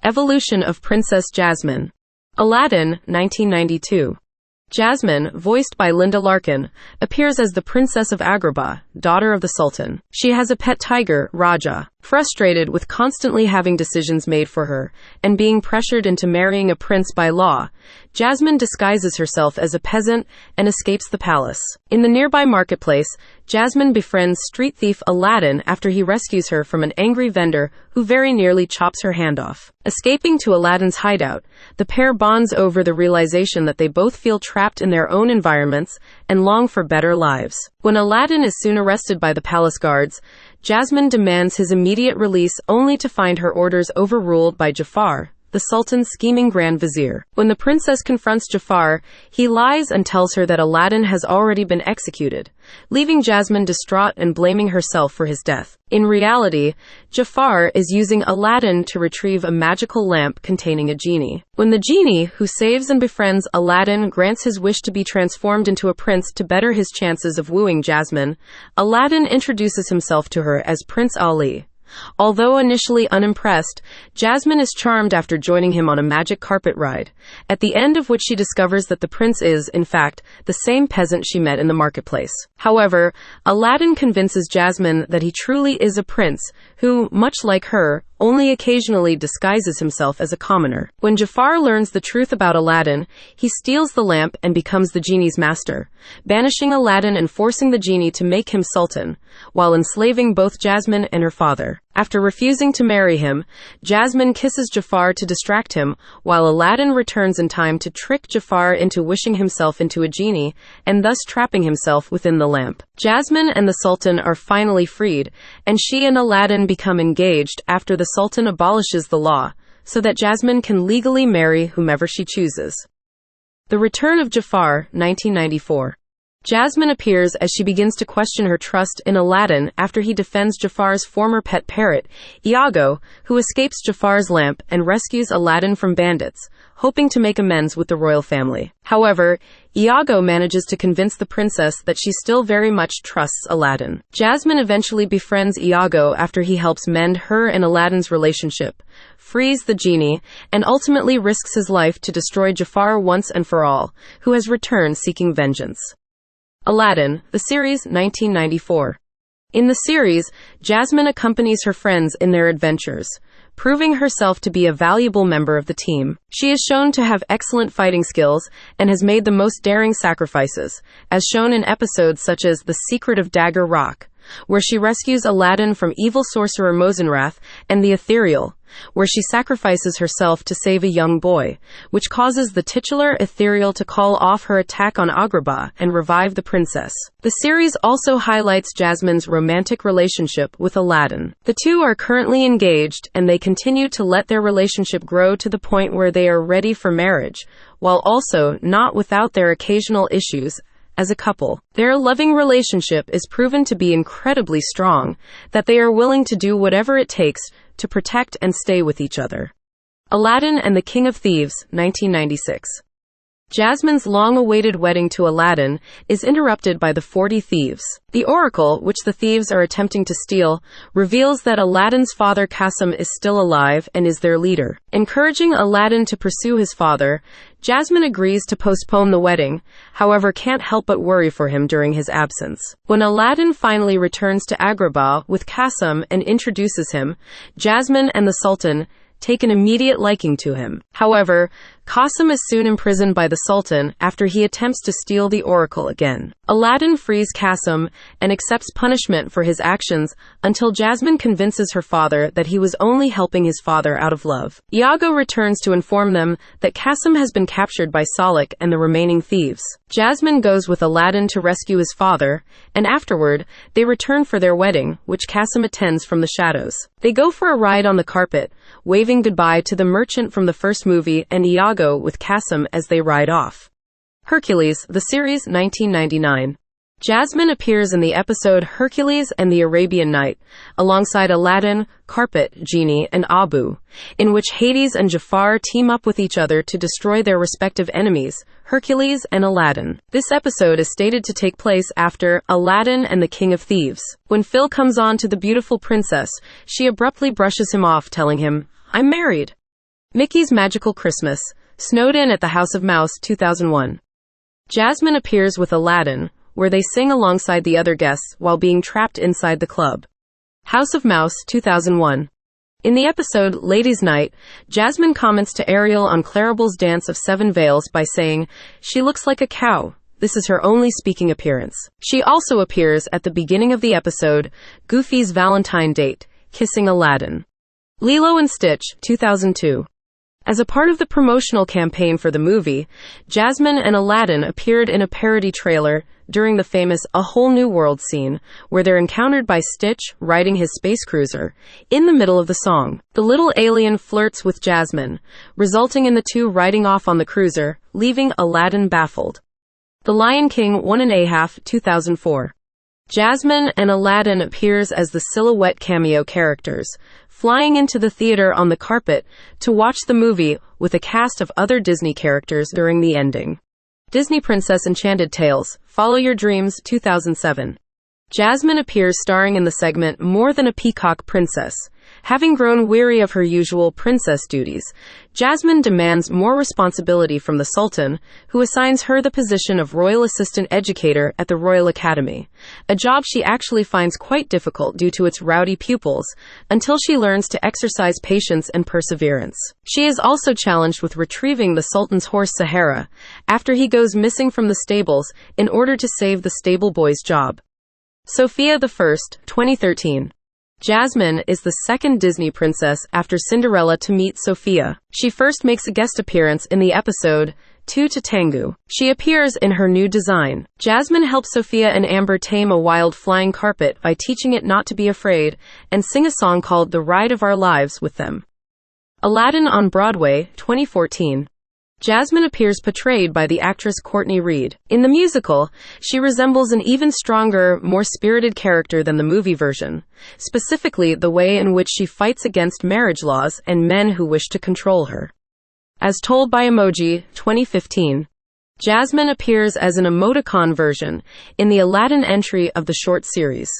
Evolution of Princess Jasmine. Aladdin, 1992. Jasmine, voiced by Linda Larkin, appears as the Princess of Agrabah, daughter of the Sultan. She has a pet tiger, Raja. Frustrated with constantly having decisions made for her and being pressured into marrying a prince by law, Jasmine disguises herself as a peasant and escapes the palace. In the nearby marketplace, Jasmine befriends street thief Aladdin after he rescues her from an angry vendor who very nearly chops her hand off. Escaping to Aladdin's hideout, the pair bonds over the realization that they both feel trapped in their own environments and long for better lives. When Aladdin is soon arrested by the palace guards, Jasmine demands his immediate release only to find her orders overruled by Jafar, the Sultan's scheming Grand Vizier. When the princess confronts Jafar, he lies and tells her that Aladdin has already been executed, leaving Jasmine distraught and blaming herself for his death. In reality, Jafar is using Aladdin to retrieve a magical lamp containing a genie. When the genie, who saves and befriends Aladdin, grants his wish to be transformed into a prince to better his chances of wooing Jasmine, Aladdin introduces himself to her as Prince Ali. Although initially unimpressed, Jasmine is charmed after joining him on a magic carpet ride, at the end of which she discovers that the prince is, in fact, the same peasant she met in the marketplace. However, Aladdin convinces Jasmine that he truly is a prince who, much like her, only occasionally disguises himself as a commoner. When Jafar learns the truth about Aladdin, he steals the lamp and becomes the genie's master, banishing Aladdin and forcing the genie to make him sultan, while enslaving both Jasmine and her father. After refusing to marry him, Jasmine kisses Jafar to distract him, while Aladdin returns in time to trick Jafar into wishing himself into a genie, and thus trapping himself within the lamp. Jasmine and the Sultan are finally freed, and she and Aladdin become engaged after the Sultan abolishes the law, so that Jasmine can legally marry whomever she chooses. The Return of Jafar, 1994. Jasmine appears as she begins to question her trust in Aladdin after he defends Jafar's former pet parrot, Iago, who escapes Jafar's lamp and rescues Aladdin from bandits, hoping to make amends with the royal family. However, Iago manages to convince the princess that she still very much trusts Aladdin. Jasmine eventually befriends Iago after he helps mend her and Aladdin's relationship, frees the genie, and ultimately risks his life to destroy Jafar once and for all, who has returned seeking vengeance. Aladdin, the series, 1994. In the series, Jasmine accompanies her friends in their adventures, proving herself to be a valuable member of the team. She is shown to have excellent fighting skills and has made the most daring sacrifices, as shown in episodes such as The Secret of Dagger Rock, where she rescues Aladdin from evil sorcerer Mosenrath, and The Ethereal, where she sacrifices herself to save a young boy, which causes the titular Ethereal to call off her attack on Agrabah and revive the princess. The series also highlights Jasmine's romantic relationship with Aladdin. The two are currently engaged, and they continue to let their relationship grow to the point where they are ready for marriage, while also not without their occasional issues. As a couple, their loving relationship is proven to be incredibly strong, that they are willing to do whatever it takes to protect and stay with each other. Aladdin and the King of Thieves, 1996. Jasmine's long-awaited wedding to Aladdin is interrupted by the 40 thieves. The oracle, which the thieves are attempting to steal, reveals that Aladdin's father Qasim is still alive and is their leader. Encouraging Aladdin to pursue his father, Jasmine agrees to postpone the wedding, however can't help but worry for him during his absence. When Aladdin finally returns to Agrabah with Qasim and introduces him, Jasmine and the Sultan take an immediate liking to him. However, Qasim is soon imprisoned by the Sultan after he attempts to steal the oracle again. Aladdin frees Qasim and accepts punishment for his actions until Jasmine convinces her father that he was only helping his father out of love. Iago returns to inform them that Qasim has been captured by Salak and the remaining thieves. Jasmine goes with Aladdin to rescue his father, and afterward, they return for their wedding, which Qasim attends from the shadows. They go for a ride on the carpet, waving goodbye to the merchant from the first movie and Iago with Qasim as they ride off. Hercules, the series, 1999. Jasmine appears in the episode Hercules and the Arabian Night, alongside Aladdin, Carpet, Genie, and Abu, in which Hades and Jafar team up with each other to destroy their respective enemies, Hercules and Aladdin. This episode is stated to take place after Aladdin and the King of Thieves. When Phil comes on to the beautiful princess, she abruptly brushes him off, telling him, "I'm married." Mickey's Magical Christmas, snowed in at the House of Mouse, 2001. Jasmine appears with Aladdin, where they sing alongside the other guests while being trapped inside the club. House of Mouse, 2001. In the episode Ladies' Night, Jasmine comments to Ariel on Clarabelle's dance of seven veils by saying, "She looks like a cow." This is her only speaking appearance. She also appears at the beginning of the episode Goofy's Valentine Date, kissing Aladdin. Lilo and Stitch, 2002. As a part of the promotional campaign for the movie, Jasmine and Aladdin appeared in a parody trailer during the famous A Whole New World scene, where they're encountered by Stitch riding his space cruiser. In the middle of the song, the little alien flirts with Jasmine, resulting in the two riding off on the cruiser, leaving Aladdin baffled. The Lion King 1.5, 2004. Jasmine and Aladdin appears as the silhouette cameo characters, flying into the theater on the carpet to watch the movie with a cast of other Disney characters during the ending. Disney Princess Enchanted Tales, Follow Your Dreams, 2007. Jasmine appears starring in the segment More Than a Peacock Princess. Having grown weary of her usual princess duties, Jasmine demands more responsibility from the Sultan, who assigns her the position of Royal Assistant Educator at the Royal Academy, a job she actually finds quite difficult due to its rowdy pupils, until she learns to exercise patience and perseverance. She is also challenged with retrieving the Sultan's horse Sahara, after he goes missing from the stables, in order to save the stable boy's job. Sofia the First, 2013. Jasmine is the second Disney princess after Cinderella to meet Sofia. She first makes a guest appearance in the episode Two to Tango. She appears in her new design. Jasmine helps Sofia and Amber tame a wild flying carpet by teaching it not to be afraid, and sing a song called The Ride of Our Lives with them. Aladdin on Broadway, 2014. Jasmine appears portrayed by the actress Courtney Reed. In the musical, she resembles an even stronger, more spirited character than the movie version, specifically the way in which she fights against marriage laws and men who wish to control her. As told by Emoji, 2015. Jasmine appears as an emoticon version in the Aladdin entry of the short series.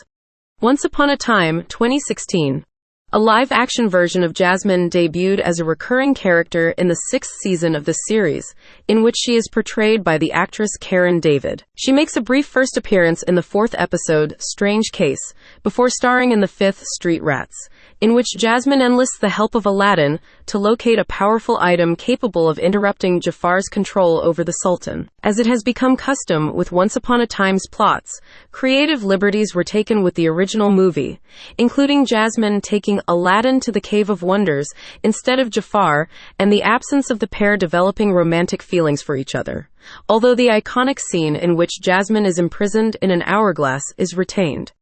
Once Upon a Time, 2016. A live-action version of Jasmine debuted as a recurring character in the 6th season of the series, in which she is portrayed by the actress Karen David. She makes a brief first appearance in the 4th episode, Strange Case, before starring in the 5th, Street Rats, in which Jasmine enlists the help of Aladdin to locate a powerful item capable of interrupting Jafar's control over the Sultan. As it has become custom with Once Upon a Time's plots, creative liberties were taken with the original movie, including Jasmine taking Aladdin to the Cave of Wonders instead of Jafar, and the absence of the pair developing romantic feelings for each other, although the iconic scene in which Jasmine is imprisoned in an hourglass is retained.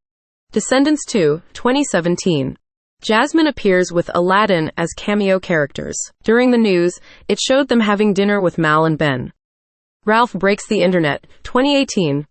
Descendants 2, 2017. Jasmine appears with Aladdin as cameo characters. During the news, it showed them having dinner with Mal and Ben. Ralph Breaks the Internet, 2018.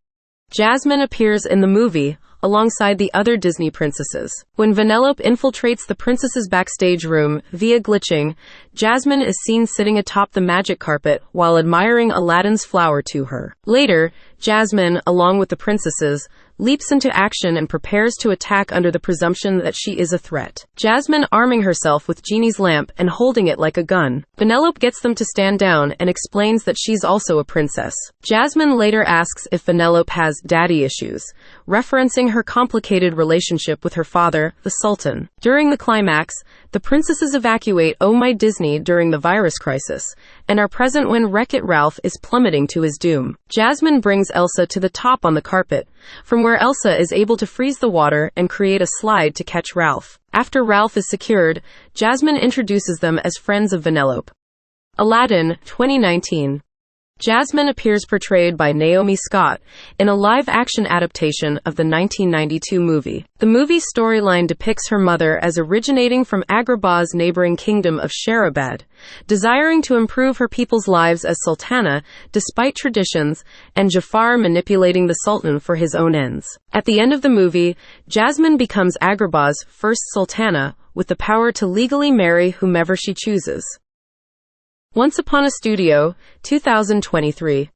Jasmine appears in the movie alongside the other Disney princesses. When Vanellope infiltrates the princess's backstage room via glitching, Jasmine is seen sitting atop the magic carpet while admiring Aladdin's flower to her. Later, Jasmine, along with the princesses, leaps into action and prepares to attack under the presumption that she is a threat. Jasmine arming herself with Genie's lamp and holding it like a gun. Vanellope gets them to stand down and explains that she's also a princess. Jasmine later asks if Vanellope has daddy issues, referencing her complicated relationship with her father, the Sultan. During the climax, the princesses evacuate Oh My Disney during the virus crisis, and are present when Wreck-It Ralph is plummeting to his doom. Jasmine brings Elsa to the top on the carpet, from where Elsa is able to freeze the water and create a slide to catch Ralph. After Ralph is secured, Jasmine introduces them as friends of Vanellope. Aladdin, 2019. Jasmine appears portrayed by Naomi Scott in a live-action adaptation of the 1992 movie. The movie's storyline depicts her mother as originating from Agrabah's neighboring kingdom of Sherabad, desiring to improve her people's lives as Sultana despite traditions, and Jafar manipulating the Sultan for his own ends. At the end of the movie, Jasmine becomes Agrabah's first Sultana, with the power to legally marry whomever she chooses. Once Upon a Studio, 2023.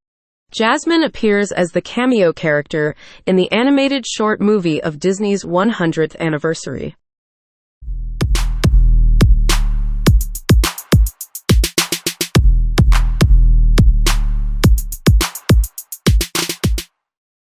Jasmine appears as the cameo character in the animated short movie of Disney's 100th anniversary.